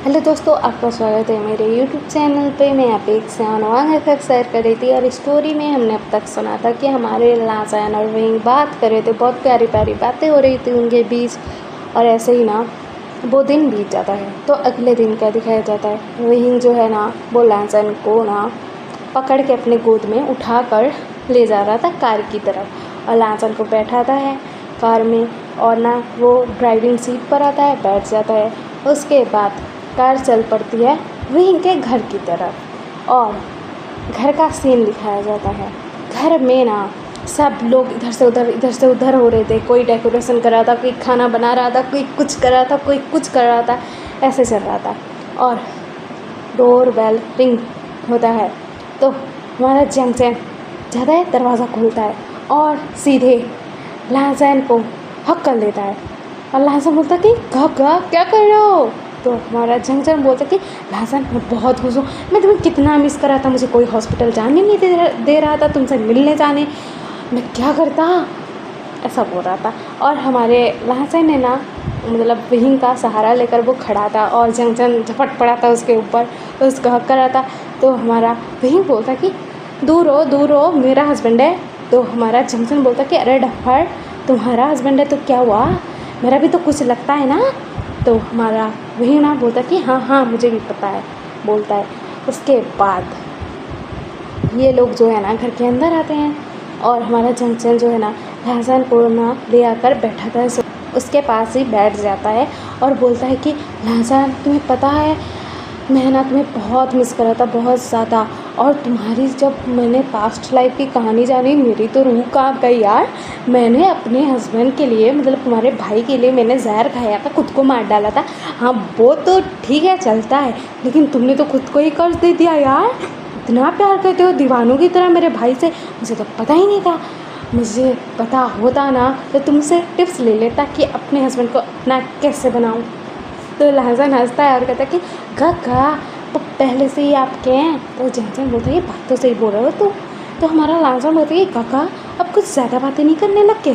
Hello दोस्तों, आपका स्वागत है मेरे यूट्यूब चैनल पे। मैं आप एक वांग एफएफ शेयर कर रही थी और स्टोरी में हमने अब तक सुना था कि हमारे लाजैन और वहीं बात कर रहे थे। बहुत प्यारी प्यारी बातें हो रही थी उनके बीच। और ऐसे ही ना वो दिन बीत जाता है तो अगले दिन क्या दिखाया जाता है, वहीं जो है ना वो लाजैन को ना पकड़ के अपने गोद में उठा कर ले जा रहा था कार की तरफ। और लाजैन को बैठाता है कार में और ना वो ड्राइविंग सीट पर आता है, बैठ जाता है। उसके बाद कार चल पड़ती है वहीं के घर की तरफ और घर का सीन दिखाया जाता है। घर में ना सब लोग इधर से उधर हो रहे थे। कोई डेकोरेशन कर रहा था, कोई खाना बना रहा था, कोई कुछ कर रहा था, कोई कुछ कर रहा था, ऐसे चल रहा था। और डोर बेल रिंग होता है तो हमारा जंगचैन जाता है, दरवाज़ा खोलता है और सीधे लाजैन को हक कर लेता है। और लाजैन बोलता कि क्या कर रहे हो? तो हमारा जंगचैन बोलता कि लाजैन मैं बहुत खुश हूँ, मैं तुम्हें कितना मिस कर रहा था, मुझे कोई हॉस्पिटल जाने नहीं दे रहा था, तुमसे मिलने जाने मैं क्या करता, ऐसा बोल रहा था। और हमारे लाजैन ने ना मतलब वहीं का सहारा लेकर वो खड़ा था और जंगचैन झपट पड़ा था उसके ऊपर, तो उसको हक कर रहा था। तो हमारा वहीं बोलता कि दूर हो मेरा हस्बैंड है। तो हमारा जंगचैन बोलता कि अरे डफर, तुम्हारा हस्बैंड है तो क्या हुआ, मेरा भी तो कुछ लगता है ना। तो हमारा वही ना बोलता कि हाँ मुझे भी पता है, बोलता है। उसके बाद ये लोग जो है ना घर के अंदर आते हैं और हमारा जंगचैन जो है ना लाजैन को ना ले आकर बैठाता है, उसके पास ही बैठ जाता है और बोलता है कि लाजैन तुम्हें पता है मैं ना तुम्हें बहुत मिस कर रहा था, बहुत ज़्यादा। और तुम्हारी जब मैंने पास्ट लाइफ की कहानी जानी मेरी तो रूह कांप गई यार। मैंने अपने हस्बैंड के लिए मतलब तुम्हारे भाई के लिए मैंने जहर खाया था, खुद को मार डाला था। हाँ वो तो ठीक है चलता है, लेकिन तुमने तो खुद को ही कर्ज दे दिया यार। इतना प्यार करते हो दीवानों की तरह मेरे भाई से, मुझे तो पता ही नहीं था। मुझे पता होता ना तो तुमसे टिप्स ले लेता कि अपने हस्बैंड को अपना कैसे बनाऊँ। तो लाजैन हंसता है और कहता है कि काका वो पहले से ही आपके हैं। तो जंगचैन बोलता है ये बात तो सही बोल रहे हो तुम। तो हमारा लाजैन बोलता है कि काका अब कुछ ज़्यादा बातें नहीं करने लग के।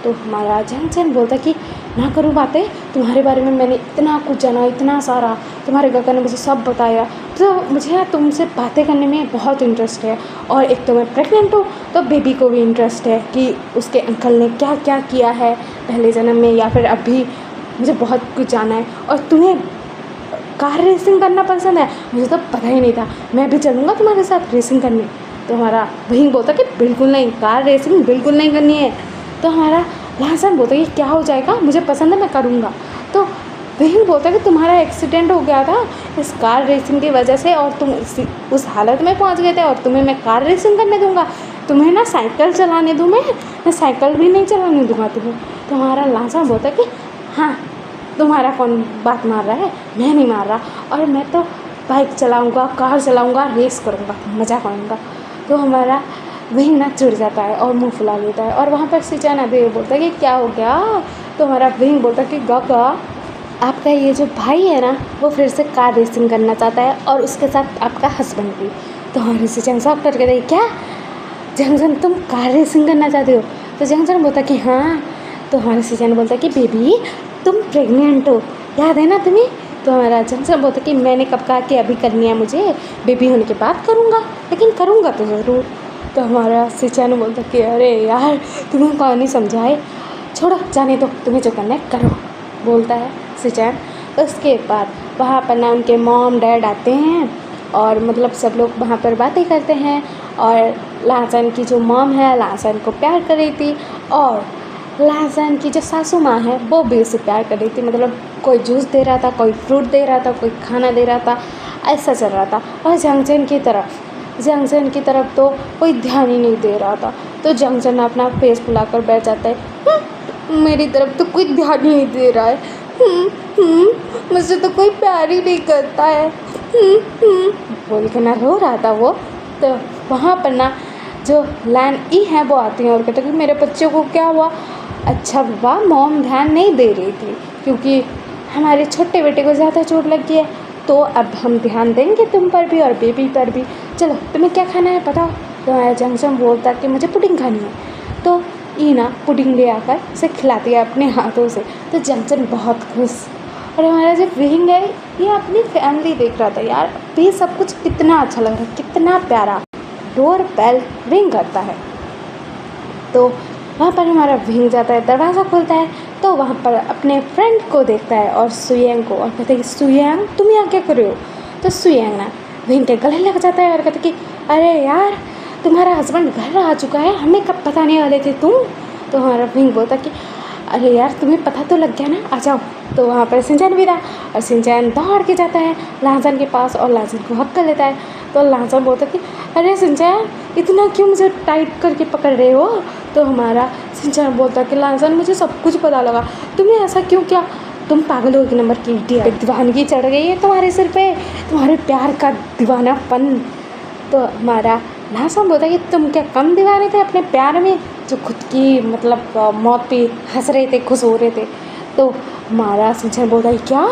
तो हमारा जंगचैन बोलता है कि ना करूँ बातें, तुम्हारे बारे में मैंने इतना कुछ जाना, इतना सारा, तुम्हारे काका ने मुझे सब बताया। तो मुझे ना तुमसे बातें करने में बहुत इंटरेस्ट है। और एक तो मैं प्रेग्नेंट हूँ तो बेबी को भी इंटरेस्ट है कि उसके अंकल ने क्या क्या किया है पहले जन्म में या फिर अभी, मुझे बहुत कुछ जाना है। और तुम्हें कार रेसिंग करना पसंद है, मुझे तो पता ही नहीं था, मैं भी चलूँगा तुम्हारे साथ रेसिंग करने। तो हमारा वही बोलता कि बिल्कुल नहीं, कार रेसिंग बिल्कुल नहीं करनी है। तो हमारा लाजैन बोलता कि क्या हो जाएगा, मुझे पसंद है मैं करूँगा। तो वही बोलता कि तुम्हारा एक्सीडेंट हो गया था इस कार रेसिंग की वजह से और तुम उस हालत में पहुँच गए थे और तुम्हें मैं कार रेसिंग करने दूँगा, तुम्हें ना साइकिल चलाने दूँ, मैं साइकिल भी नहीं चलाने दूँगा तुम्हें। तो हमारा लाजैन बोलता कि हाँ तुम्हारा कौन बात मार रहा है, मैं नहीं मार रहा, और मैं तो बाइक चलाऊंगा, कार चलाऊंगा, रेस करूंगा, मज़ा करूंगा। तो हमारा वही ना चिढ़ जाता है और मुंह फुला लेता है। और वहाँ पर सिचान अभी बोलता है कि क्या हो गया। तो हमारा वही बोलता है कि काका आपका ये जो भाई है ना वो फिर से कार रेसिंग करना चाहता है और उसके साथ आपका हस्बैंड भी। तो हमारे सिचान शॉक करके कहते क्या जंगचैन तुम कार रेसिंग करना चाहते हो? तो जंगचैन बोलता कि हाँ। तो हमारे सिचान बोलता कि बेबी तुम प्रेग्नेंट हो, याद है ना तुम्हें? तो हमारा जंगचैन बोलता कि मैंने कब कहा कि अभी करनी है, मुझे बेबी होने के बाद करूँगा, लेकिन करूँगा तो ज़रूर। तो हमारा सिचान बोलता कि अरे यार तुम्हें कौन नहीं समझाए, छोड़ो जाने दो, तुम्हें जो करना है करो, बोलता है सिचान। उसके बाद वहाँ पर ना उनके मॉम डैड आते हैं और मतलब सब लोग वहाँ पर बातें करते हैं। और लाजैन की जो मॉम है लाजैन को प्यार कर रही थी और लाजैन की जो सासू माँ है वो भी उसे प्यार कर रही थी। मतलब कोई जूस दे रहा था, कोई फ्रूट दे रहा था, कोई खाना दे रहा था, ऐसा चल रहा था। और जंगचैन की तरफ तो कोई ध्यान ही नहीं दे रहा था। तो जंगचैन अपना फेस फुलाकर बैठ जाता है, मेरी तरफ तो कोई ध्यान ही नहीं दे रहा है, मुझसे तो कोई प्यार ही नहीं करता है, बोल के ना रो रहा था वो। तो वहाँ पर ना जो लैन ई है वो आती हैं और कहते हैं कि मेरे बच्चे को क्या हुआ। अच्छा बाबा मॉम ध्यान नहीं दे रही थी क्योंकि हमारे छोटे बेटे को ज़्यादा चोट लगी है, तो अब हम ध्यान देंगे तुम पर भी और बेबी पर भी। चलो तुम्हें क्या खाना है बताओ। तो हमारा जंगचैन बोलता कि मुझे पुडिंग खानी है। तो ईना पुडिंग ले आकर उसे खिलाती है अपने हाथों से। तो जंगचैन बहुत खुश और हमारा जो विंग है ये अपनी फैमिली देख रहा था यार, ये सब कुछ कितना अच्छा लग रहा है, कितना प्यारा। डोर बेल रिंग करता है तो वहाँ पर हमारा विंग जाता है, दरवाज़ा खुलता है तो वहाँ पर अपने फ्रेंड को देखता है और सुयंग को, और कहते हैं कि सुयंग तुम यहाँ क्या कर रहे हो। तो सुयंग ना विंग के गले लग जाता है और कहते कि अरे यार तुम्हारा हस्बैंड घर आ चुका है, हमें कब बताने वाले थे तुम। तो हमारा विंग बोलता कि अरे यार तुम्हें पता तो लग गया ना, आ जाओ। तो वहाँ पर शिनचैन भी था और शिनचैन दौड़ के जाता है लांचन के पास और लांचन को हक कर लेता है। तो लांचन बोलता कि अरे शिनचैन इतना क्यों मुझे टाइट करके पकड़ रहे हो। तो हमारा शिनचैन बोलता कि लांचन मुझे सब कुछ पता लगा, तुमने ऐसा क्यों किया, तुम पागल हो, एक नंबर की इडियट, दीवानगी चढ़ गई है तुम्हारे सिर पे, तुम्हारे प्यार का दीवानापन। तो हमारा लांचन बोलता कि तुम क्या कम दीवाने थे अपने प्यार में, जो खुद की मतलब मौत पे हंस रहे थे, खुश हो रहे थे। तो हमारा शिनचैन बोलता है क्या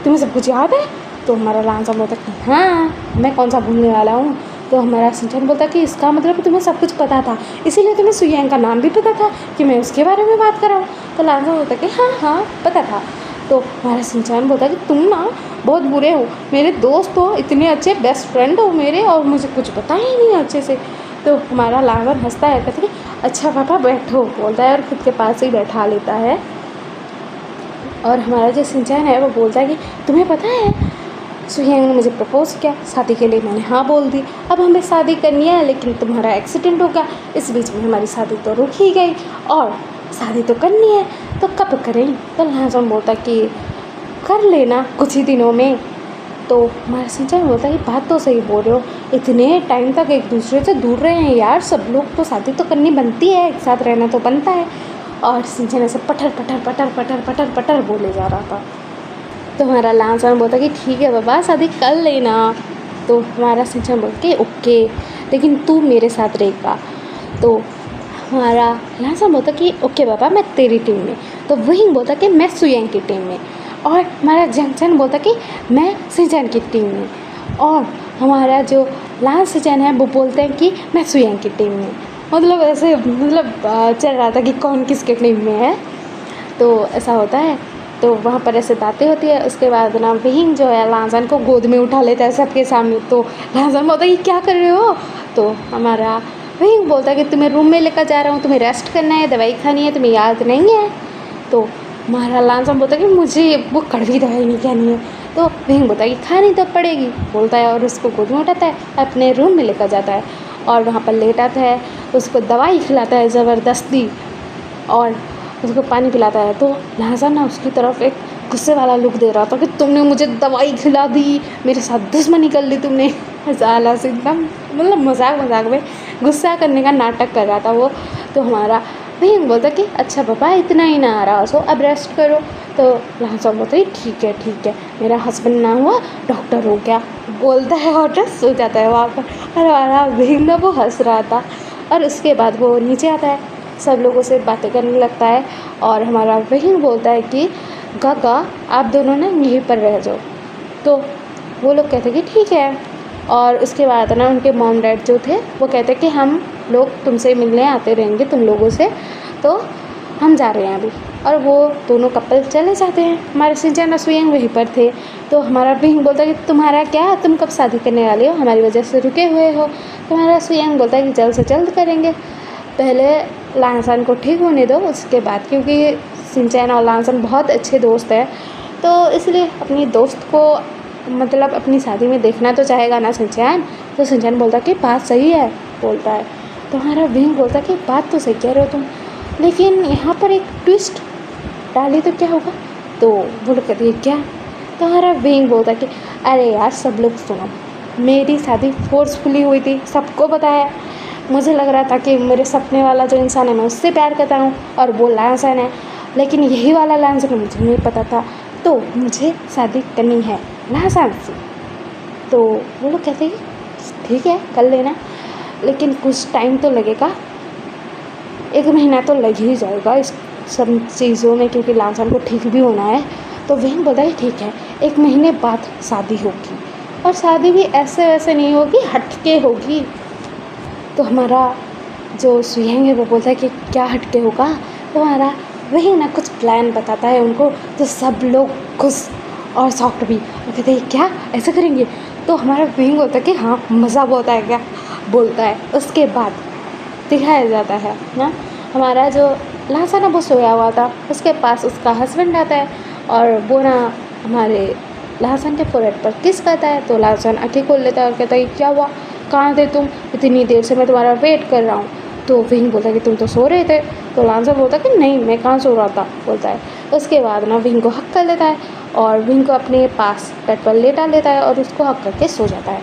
तुम्हें सब कुछ याद है। तो हमारा लांचन बोलता कि हाँ मैं कौन सा भूलने वाला हूँ। तो हमारा शिनचैन बोलता कि इसका मतलब तुम्हें सब कुछ पता था, इसीलिए तुम्हें सुयंग का नाम भी पता था कि मैं उसके बारे में बात कर रहा हूँ। तो लांचन बोलता कि हाँ हाँ पता था। तो हमारा शिनचैन बोलता कि तुम ना बहुत बुरे हो, मेरे दोस्त हो, इतने अच्छे बेस्ट फ्रेंड हो मेरे, और मुझे कुछ पता ही नहीं अच्छे से। तो हमारा लांचन हंसता है, कहता कि अच्छा पापा बैठो, बोलता है और खुद के पास ही बैठा लेता है। और हमारा जो शिनचैन है वो बोलता है कि तुम्हें पता है सुयंग ने मुझे प्रपोज़ किया शादी के लिए, मैंने हाँ बोल दी, अब हमें शादी करनी है, लेकिन तुम्हारा एक्सीडेंट हो गया, इस बीच में हमारी शादी तो रुक ही गई, और शादी तो करनी है तो कब करें। तो लांचन बोलता कि कर लेना कुछ ही दिनों में। तो हमारा शिनचैन बोलता है कि बात तो सही बोल रहे हो, इतने टाइम तक एक दूसरे से दूर रहे हैं यार सब लोग, तो शादी तो करनी बनती है, एक साथ रहना तो बनता है। और शिनचैन ऐसे पटर पटर पटर पटर पटर पटर बोले जा रहा था। तो हमारा लांचन बोलता कि ठीक है बाबा शादी कर लेना। तो हमारा शिनचैन बोलता कि ओके लेकिन तू मेरे साथ रहेगा। तो हमारा लांचन बोलता कि ओके बाबा मैं तेरी टीम में। तो वही बोलता कि मैं सुयंग की टीम में। और हमारा जंगचैन बोलता कि मैं शिनचैन की टीम में। और हमारा जो लांचन है वो बोलते हैं कि मैं सुयंग की टीम में। मतलब ऐसे मतलब चल रहा था कि कौन किसके टीम में है। तो ऐसा होता है, तो वहाँ पर ऐसे बातें होती है। उसके बाद ना विंग जो है लांचन को गोद में उठा लेता है सबके सामने। तो लांचन बोलता है कि क्या कर रहे हो। तो हमारा विंग बोलता है कि तुम्हें रूम में लेकर जा रहा हूँ, तुम्हें रेस्ट करना है, दवाई खानी है, तुम्हें याद नहीं है। तो हमारा लांचन बोलता है कि मुझे वो कड़वी दवाई नहीं खानी है। तो विंग बोलता है कि खानी तो पड़ेगी, बोलता है और उसको गोद में उठाता है, अपने रूम में लेकर जाता है और वहाँ पर लेटाता है, उसको दवाई खिलाता है ज़बरदस्ती और उसको पानी पिलाता है। तो लांचन ना उसकी तरफ एक गुस्से वाला लुक दे रहा था कि तुमने मुझे दवाई खिला दी, मेरे साथ दुश्मनी कर ली तुमने। साला से एकदम मतलब मजाक मजाक में गुस्सा करने का नाटक कर रहा था वो। तो हमारा विंग बोलता कि अच्छा पापा इतना ही ना आ रहा हो, अब रेस्ट करो। तो लांचन बोलता है ठीक है मेरा हस्बैंड ना हुआ डॉक्टर हो गया, बोलता है और सो जाता है वहाँ पर। और हमारा विंग ना वो हंस रहा था। और उसके बाद वो नीचे आता है, सब लोगों से बातें करने लगता है और हमारा विंग बोलता है कि काका आप दोनों ना यहीं पर रह जाओ। तो वो लोग कहते हैं कि ठीक है। और उसके बाद ना उनके मॉम डैड जो थे वो कहते हैं कि हम लोग तुमसे मिलने आते रहेंगे तुम लोगों से, तो हम जा रहे हैं अभी। और वो दोनों कपल चले जाते हैं। हमारे शिनचैन और सुयंग वहीं पर थे। तो हमारा विंग बोलता है कि तुम्हारा क्या, तुम कब शादी करने वाले हो, हमारी वजह से रुके हुए हो। तो हमारा सुयंग बोलता है कि जल्द से जल्द करेंगे, पहले लांचन को ठीक होने दो उसके बाद, क्योंकि शिनचैन और लांचन बहुत अच्छे दोस्त हैं, तो इसलिए अपनी दोस्त को मतलब अपनी शादी में देखना तो चाहेगा ना शिनचैन। तो शिनचैन बोलता कि बात सही है, बोलता है। तो हमारा विंग बोलता कि बात तो सही कह रहे हो तुम, लेकिन यहाँ पर एक ट्विस्ट डाली तो क्या होगा। तो वो लोग कहते हैं क्या। तो हमारा विंग बोलता कि अरे यार सब लोग सुनो, मेरी शादी फोर्सफुली हुई थी, सबको पता है। मुझे लग रहा था कि मेरे सपने वाला जो इंसान है मैं उससे प्यार करता हूँ और वो लांचन है, लेकिन यही वाला लांचन मुझे नहीं पता था, तो मुझे शादी करनी है लांचन से। तो वो लोग कहते हैं ठीक है कर लेना, लेकिन कुछ टाइम तो लगेगा, 1 महीना तो लग ही जाएगा इस सब चीज़ों में, क्योंकि लांचन को ठीक भी होना है। तो विंग बोलता है ठीक है 1 महीने बाद शादी होगी, और शादी भी ऐसे वैसे नहीं होगी, हटके होगी। तो हमारा जो सुयंग है वो बोलता है कि क्या हटके होगा। तो हमारा वही ना कुछ प्लान बताता है उनको, तो सब लोग खुश और सॉफ्ट भी। और कहते हैं क्या ऐसा करेंगे? तो हमारा विंग बोलता है कि हाँ मज़ा बहुत आएगा, बोलता है। उसके बाद दिखाया जाता है ना, हमारा जो लांसन है वो सोया हुआ था, उसके पास उसका हस्बैंड आता है और वो ना हमारे लांसन के फोrehead पर किस करता है। तो लांसन आँखें खोल लेता है और कहता है क्या हुआ, कहाँ थे तुम, इतनी देर से मैं तुम्हारा वेट कर रहा हूँ। तो विंग बोलता है कि तुम तो सो रहे थे। तो लांसन बोलता है कि नहीं मैं कहाँ सो रहा था, बोलता है। उसके बाद ना विंग को हक कर लेता है और विंग को अपने पास बेड पर लेटा लेता है और उसको हक करके सो जाता है।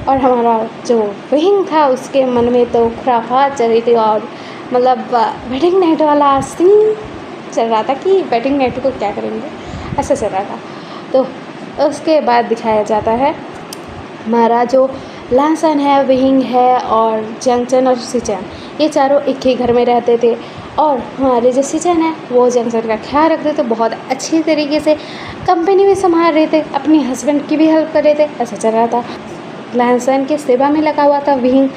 और हमारा जो विंग था उसके मन में तो खुराफात चल रही थी और मतलब वेडिंग नाइट वाला सीन चल रहा था कि वेडिंग नाइट को क्या करेंगे, ऐसा चल रहा था। तो उसके बाद दिखाया जाता है हमारा जो लांसन है, विंग है और जंगचन और सिचन, ये चारों एक ही घर में रहते थे। और हमारे जो सिचन है वो जंगचन का ख्याल रखते थे, बहुत अच्छी तरीके से कंपनी भी संभाल रहे थे, अपनी हस्बैंड की भी हेल्प कर रहे थे, ऐसा चल रहा था। लांसन की सेवा में लगा हुआ था विंग,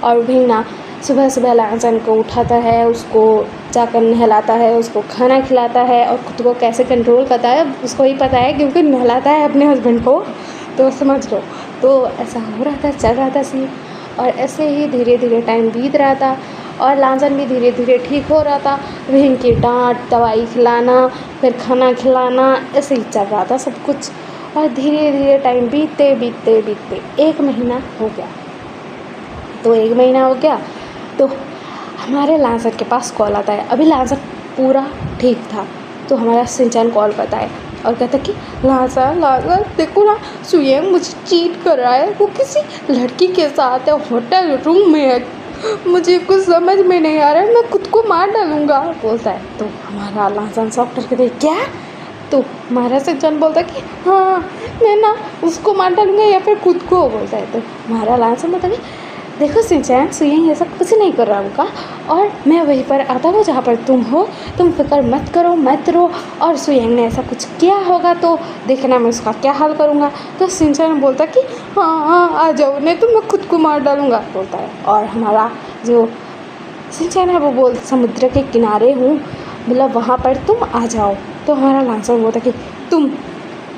और विंग ना सुबह सुबह लांसन को उठाता है, उसको जाकर नहलाता है, उसको खाना खिलाता है और खुद को कैसे कंट्रोल करता है उसको ही पता है क्योंकि नहलाता है अपने हस्बैंड को, तो समझ लो। तो ऐसा हो रहा था, चल रहा था सीन। और ऐसे ही धीरे धीरे टाइम बीत रहा था और लांसन भी धीरे धीरे ठीक हो रहा था। विंग की डांट, दवाई खिलाना, फिर खाना खिलाना, ऐसे ही चल रहा था सब कुछ। और धीरे धीरे टाइम बीतते बीतते बीतते 1 महीना हो गया। तो 1 महीना हो गया तो हमारे लांसन के पास कॉल आता है। अभी लांसन पूरा ठीक था तो हमारा सिंचन कॉल करता है और कहता है कि लांसन देखो ना, सुयंग मुझे चीट कर रहा है, वो किसी लड़की के साथ है, होटल रूम में है, मुझे कुछ समझ में नहीं आ रहा है, मैं खुद को मार डालूँगा, बोलता है। तो हमारा लांसन सॉफ्ट कहते हैं क्या? तो हमारा सिंचन बोलता है कि हाँ मैं ना उसको मार डालूँगा या फिर खुद को, बोलता है। तो हमारा लांसन बोलता है कि देखो सिंचन, सुयंग ये सब कुछ नहीं कर रहा होगा और मैं वहीं पर आता हूँ जहाँ पर तुम हो, तुम फिक्र मत करो, मत रो, और सुयंग ने ऐसा कुछ किया होगा तो देखना मैं उसका क्या हाल करूँगा। तो सिंचन बोलता कि हाँ आ जाओ, नहीं तो मैं खुद को मार डालूँगा, बोलता है। और हमारा जो सिंचन है वो बोल समुद्र के किनारे हूँ, मतलब वहाँ पर तुम आ जाओ। तो हमारा लांसन बोलता कि तुम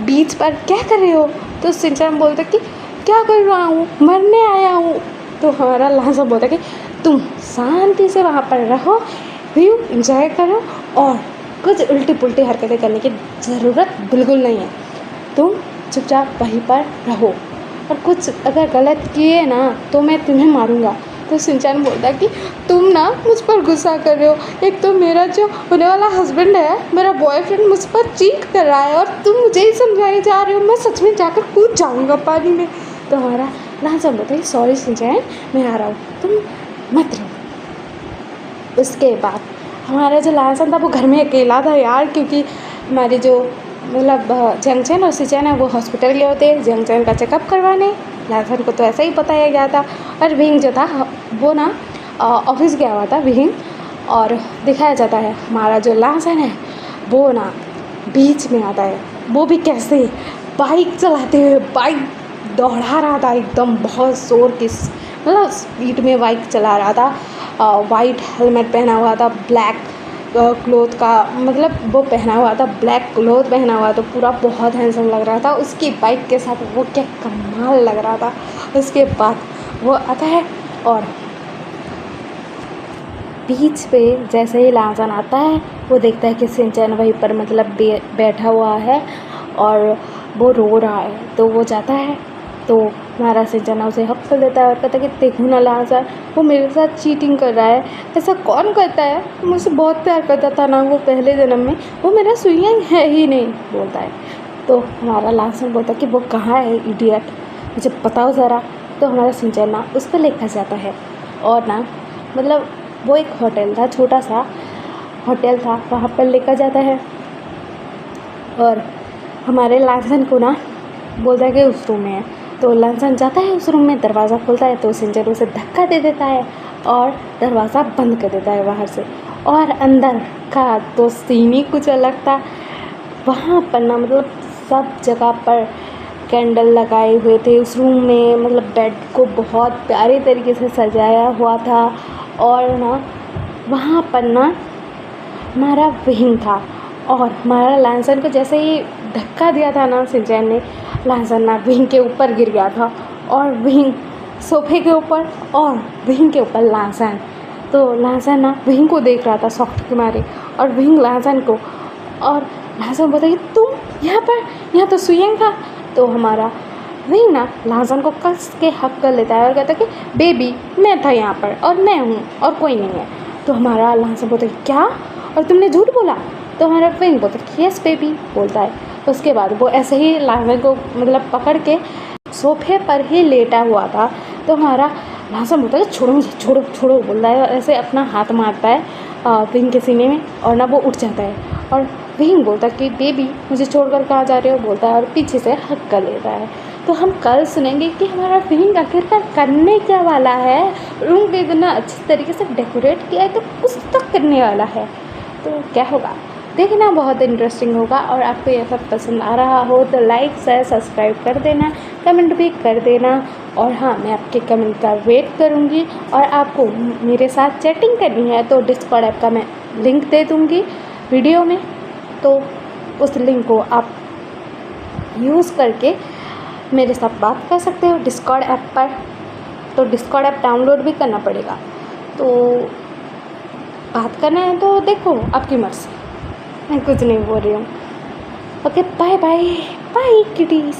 बीच पर क्या कर रहे हो? तो सिंचन बोलता कि क्या कर रहा हूँ, मरने आया हूँ। तो हमारा लांसन बोलता कि तुम शांति से वहाँ पर रहो, व्यू एंजॉय करो और कुछ उल्टी पुल्टी हरकतें करने की ज़रूरत बिल्कुल नहीं है, तुम चुपचाप वहीं पर रहो और कुछ अगर गलत किए ना तो मैं तुम्हें मारूंगा। तो सिंचन बोलता कि तुम ना मुझ पर गुस्सा कर रहे हो, एक तो मेरा जो होने वाला हस्बैंड है, मेरा बॉयफ्रेंड मुझ पर चीट कर रहा है और तुम मुझे ही समझाए जा रहे हो, मैं सच में जाकर कूद जाऊँगा पानी में। तो हमारा लांसन बोलता है सॉरी सिंचन, मैं आ रहा हूँ, तुम मत रहो। उसके बाद हमारा जो लांसन था वो घर में अकेला था यार, क्योंकि हमारे जो मतलब जंगचन और सिंचन है वो हॉस्पिटल गए होते, जंगचन का चेकअप करवाने, लांसन को तो ऐसा ही बताया गया था। और विंग जो था वो ना ऑफिस गया हुआ था विंग। और दिखाया जाता है हमारा जो लांसन है वो ना बीच में आता है, वो भी कैसे, बाइक चलाते हुए, बाइक दौड़ा रहा था एकदम बहुत ज़ोर की, मतलब स्पीड में बाइक चला रहा था। वाइट हेलमेट पहना हुआ था, ब्लैक क्लोथ का मतलब वो पहना हुआ था, ब्लैक क्लोथ पहना हुआ, तो पूरा बहुत हैंडसम लग रहा था उसकी बाइक के साथ, वो क्या कमाल लग रहा था। उसके बाद वो आता है और बीच पे जैसे ही लांसन आता है वो देखता है कि सिंचन वहीं पर मतलब बैठा हुआ है और वो रो रहा है। तो वो जाता है तो हमारा सिंचन उसे हक कर देता है और कहता है कि देखो ना लांसन, वो मेरे साथ चीटिंग कर रहा है, ऐसा कौन करता है, मुझसे बहुत प्यार करता था ना वो पहले जन्म में, वो मेरा सुयंग है ही नहीं, बोलता है। तो हमारा लांसन बोलता है कि वो कहाँ है इडियट, मुझे बताओ ज़रा। तो हमारा सिंचन ना उस पर लेकर जाता है और ना मतलब वो एक होटल था, छोटा सा होटल था, वहाँ पर लेकर जाता है और हमारे लांसन को ना बोलता है कि उस रूम में है। तो लांसन जाता है उस रूम में, दरवाज़ा खोलता है तो सिंचन उसे धक्का दे देता है और दरवाज़ा बंद कर देता है बाहर से। और अंदर का तो सीन ही कुछ अलग था, वहाँ पर ना मतलब सब जगह पर कैंडल लगाए हुए थे उस रूम में, मतलब बेड को बहुत प्यारे तरीके से सजाया हुआ था। और ना वहाँ पर ना हमारा विंग था और हमारा लांसन को जैसे ही धक्का दिया था ना शिनचैन ने, लाजन ना विंग के ऊपर गिर गया था, और विंग सोफे के ऊपर और विंग के ऊपर लाजन। तो लाजन ना विंग को देख रहा था शॉक के मारे, और विंग लाजन को, और लाजन बोलता कि तुम यहाँ तो सुयंग था। तो हमारा विंग ना लाजन को कस के हक कर लेता है और कहता है कि बेबी मैं था यहाँ पर, और मैं हूँ और कोई नहीं है। तो हमारा लाजन बोलता है क्या, और तुमने झूठ बोला? तो हमारा विंग बोलता है यस बेबी बोलता है। उसके बाद वो ऐसे ही लाजन को मतलब पकड़ के सोफे पर ही लेटा हुआ था। तो हमारा लाजन बोलता है छोड़ो छोड़ो छोड़ो बोलता है, और ऐसे अपना हाथ मारता है विंग के सीने में, और ना वो उठ जाता है। और विंग बोलता है कि बेबी मुझे छोड़कर कहाँ जा रहे हो बोलता है, और पीछे से हक कर लेता है। तो हम कल सुनेंगे कि हमारा विंग आखिरकार करने क्या वाला है। रूम को इतना अच्छी तरीके से डेकोरेट किया है तो कुछ तो करने वाला है, तो क्या होगा देखना, बहुत इंटरेस्टिंग होगा। और आपको यह सब पसंद आ रहा हो तो लाइक शेयर सब्सक्राइब कर देना, कमेंट भी कर देना। और हाँ, मैं आपके कमेंट का वेट करूँगी। और आपको मेरे साथ चैटिंग करनी है तो डिस्कॉर्ड ऐप का मैं लिंक दे दूँगी वीडियो में, तो उस लिंक को आप यूज़ करके मेरे साथ बात कर सकते हो डिस्कॉर्ड ऐप पर। तो डिस्कॉर्ड ऐप डाउनलोड भी करना पड़ेगा, तो बात करना है तो देखो आपकी मर्ज़ी, मैं कुछ नहीं बोल रही हूँ। Okay bye bye bye kitties.